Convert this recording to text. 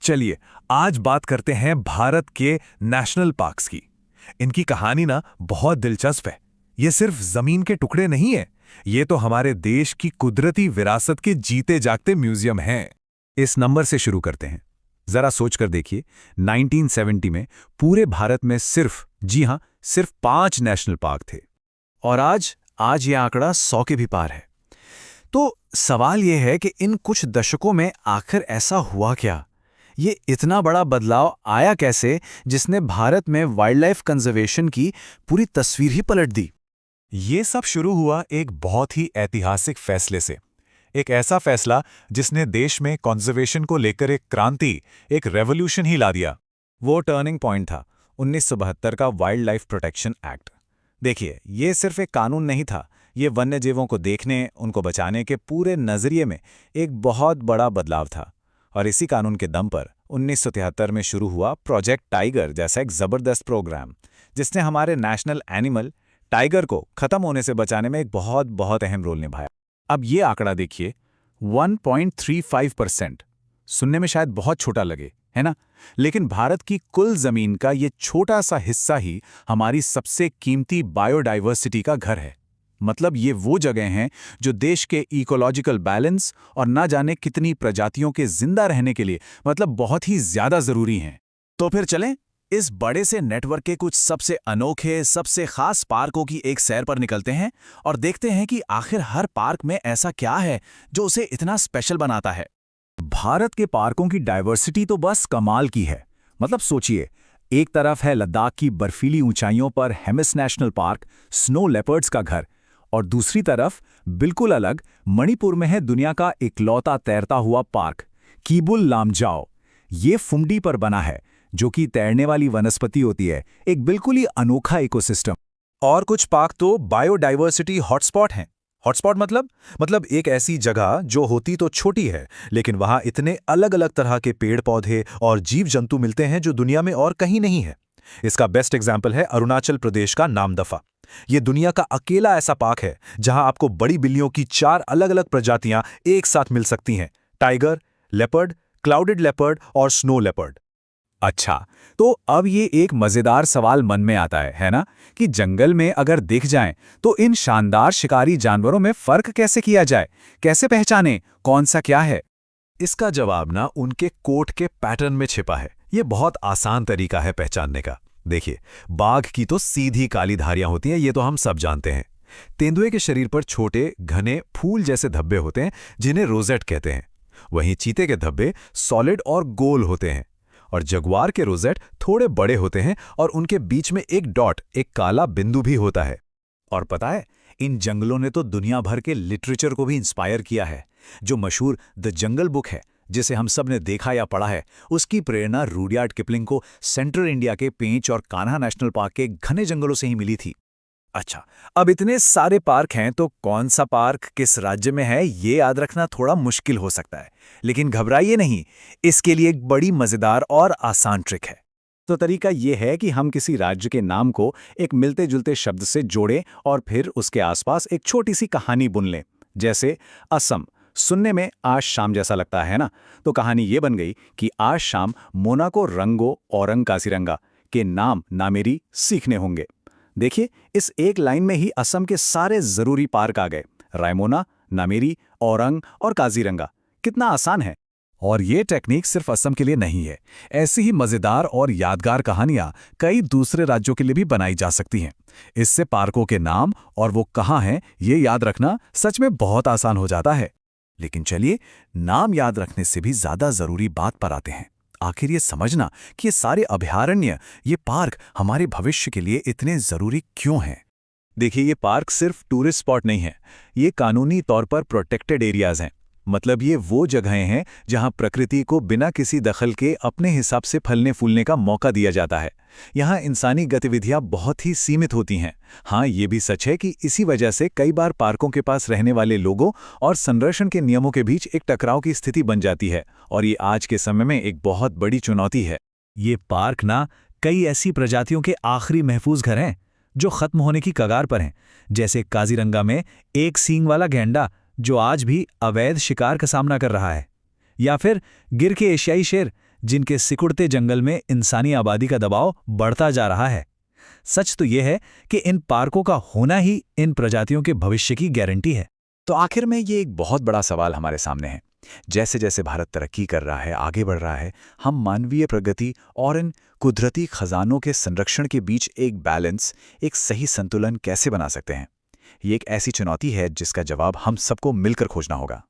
चलिए आज बात करते हैं भारत के नेशनल पार्क्स की। इनकी कहानी ना बहुत दिलचस्प है। ये सिर्फ जमीन के टुकड़े नहीं है, ये तो हमारे देश की कुदरती विरासत के जीते जागते म्यूजियम हैं। इस नंबर से शुरू करते हैं। जरा सोचकर देखिए, 1970 में पूरे भारत में सिर्फ 5 नेशनल पार्क थे और आज ये आंकड़ा 100 के भी पार है। तो सवाल ये है कि इन कुछ दशकों में आखिर ऐसा हुआ क्या? ये इतना बड़ा बदलाव आया कैसे, जिसने भारत में वाइल्ड लाइफ कंजर्वेशन की पूरी तस्वीर ही पलट दी? ये सब शुरू हुआ एक बहुत ही ऐतिहासिक फैसले से। एक ऐसा फैसला जिसने देश में कंजर्वेशन को लेकर एक क्रांति, एक रेवोल्यूशन ही ला दिया। वो टर्निंग पॉइंट था 1972 का वाइल्ड लाइफ प्रोटेक्शन एक्ट। देखिए, ये सिर्फ एक कानून नहीं था, ये वन्य जीवों को देखने, उनको बचाने के पूरे नजरिए में एक बहुत बड़ा बदलाव था। और इसी कानून के दम पर 1973 में शुरू हुआ प्रोजेक्ट टाइगर जैसा एक जबरदस्त प्रोग्राम, जिसने हमारे नेशनल एनिमल टाइगर को खत्म होने से बचाने में एक बहुत अहम रोल निभाया। अब ये आंकड़ा देखिए, 1.35%। सुनने में शायद बहुत छोटा लगे, है ना? लेकिन भारत की कुल जमीन का ये छोटा सा हिस्सा ही हमारी सबसे कीमती बायोडाइवर्सिटी का घर है। मतलब ये वो जगह हैं जो देश के इकोलॉजिकल बैलेंस और ना जाने कितनी प्रजातियों के जिंदा रहने के लिए मतलब बहुत ही ज्यादा जरूरी हैं। तो फिर चलें इस बड़े से नेटवर्क के कुछ सबसे अनोखे, सबसे खास पार्कों की एक सैर पर निकलते हैं और देखते हैं कि आखिर हर पार्क में ऐसा क्या है जो उसे इतना स्पेशल बनाता है। भारत के पार्कों की डाइवर्सिटी तो बस कमाल की है। मतलब सोचिए, एक तरफ है लद्दाख की बर्फीली ऊंचाइयों पर Hemis national park, snow leopards का घर, और दूसरी तरफ बिल्कुल अलग मणिपुर में है दुनिया का इकलौता तैरता हुआ पार्क कीबुल लामजाओ। ये फुमडी पर बना है, जो कि तैरने वाली वनस्पति होती है, एक बिल्कुल ही अनोखा इकोसिस्टम। और कुछ पार्क तो बायोडाइवर्सिटी हॉटस्पॉट हैं। हॉटस्पॉट मतलब एक ऐसी जगह जो होती तो छोटी है, लेकिन वहां इतने अलग अलग तरह के पेड़ पौधे और जीव जंतु मिलते हैं जो दुनिया में और कहीं नहीं है। इसका बेस्ट एग्जाम्पल है अरुणाचल प्रदेश का नामदफा। ये दुनिया का अकेला ऐसा पार्क है जहां आपको बड़ी बिल्लियों की 4 अलग अलग प्रजातियां एक साथ मिल सकती हैं: टाइगर, लेपर्ड, क्लाउडेड लेपर्ड और स्नो लेपर्ड। अच्छा, तो अब ये एक मजेदार सवाल मन में आता है ना, कि जंगल में अगर दिख जाएं तो इन शानदार शिकारी जानवरों में फर्क कैसे किया जाए, कैसे पहचाने कौन सा क्या है? इसका जवाब ना उनके कोट के पैटर्न में छिपा है। ये बहुत आसान तरीका है पहचानने का। देखिए, बाघ की तो सीधी काली धारियां होती हैं, ये तो हम सब जानते हैं। तेंदुए के शरीर पर छोटे घने फूल जैसे धब्बे होते हैं, जिन्हें रोजेट कहते हैं। वहीं चीते के धब्बे सॉलिड और गोल होते हैं, और जगुआर के रोजेट थोड़े बड़े होते हैं और उनके बीच में एक डॉट, एक काला बिंदु भी होता है। और पता है, इन जंगलों ने तो दुनिया भर के लिटरेचर को भी इंस्पायर किया है। जो मशहूर द जंगल बुक है, जिसे हम सब ने देखा या पढ़ा है, उसकी प्रेरणा रुडयार्ड किपलिंग को सेंट्रल इंडिया के पेंच और कान्हा नेशनल पार्क के घने जंगलों से ही मिली थी। अच्छा, अब इतने सारे पार्क हैं तो कौन सा पार्क किस राज्य में है ये याद रखना थोड़ा मुश्किल हो सकता है, लेकिन घबराइए नहीं, इसके लिए एक बड़ी मजेदार और आसान ट्रिक है। तो तरीका ये है कि हम किसी राज्य के नाम को एक मिलते जुलते शब्द से जोड़ें और फिर उसके आसपास एक छोटी सी कहानी बुन लें। जैसे असम सुनने में आज शाम जैसा लगता है ना, तो कहानी ये बन गई कि आज शाम मोना को रंगो औरंग काजीरंगा के नाम नामेरी सीखने होंगे। देखिए, इस एक लाइन में ही असम के सारे जरूरी पार्क आ गए: रायमोना, नामेरी, औरंग और काजीरंगा। कितना आसान है। और ये टेक्निक सिर्फ असम के लिए नहीं है, ऐसी ही मजेदार और यादगार कहानियां कई दूसरे राज्यों के लिए भी बनाई जा सकती हैं। इससे पार्कों के नाम और वो कहाँ हैं ये याद रखना सच में बहुत आसान हो जाता है। लेकिन चलिए, नाम याद रखने से भी ज्यादा जरूरी बात पर आते हैं। आखिर ये समझना कि ये सारे अभयारण्य, ये पार्क हमारे भविष्य के लिए इतने जरूरी क्यों हैं। देखिए, ये पार्क सिर्फ टूरिस्ट स्पॉट नहीं है, ये कानूनी तौर पर प्रोटेक्टेड एरियाज हैं। मतलब ये वो जगहें हैं जहां प्रकृति को बिना किसी दखल के अपने हिसाब से फलने फूलने का मौका दिया जाता है। यहाँ इंसानी गतिविधियां बहुत ही सीमित होती हैं। हाँ, ये भी सच है कि इसी वजह से कई बार पार्कों के पास रहने वाले लोगों और संरक्षण के नियमों के बीच एक टकराव की स्थिति बन जाती है, और ये आज के समय में एक बहुत बड़ी चुनौती है। ये पार्क ना कई ऐसी प्रजातियों के आखिरी महफूज घर हैं जो खत्म होने की कगार पर हैं। जैसे काजीरंगा में एक सींग वाला गैंडा जो आज भी अवैध शिकार का सामना कर रहा है, या फिर गिर के एशियाई शेर जिनके सिकुड़ते जंगल में इंसानी आबादी का दबाव बढ़ता जा रहा है। सच तो यह है कि इन पार्कों का होना ही इन प्रजातियों के भविष्य की गारंटी है। तो आखिर में ये एक बहुत बड़ा सवाल हमारे सामने है। जैसे जैसे भारत तरक्की कर रहा है, आगे बढ़ रहा है, हम मानवीय प्रगति और इन कुदरती खजानों के संरक्षण के बीच एक बैलेंस, एक सही संतुलन कैसे बना सकते हैं? ये एक ऐसी चुनौती है जिसका जवाब हम सबको मिलकर खोजना होगा।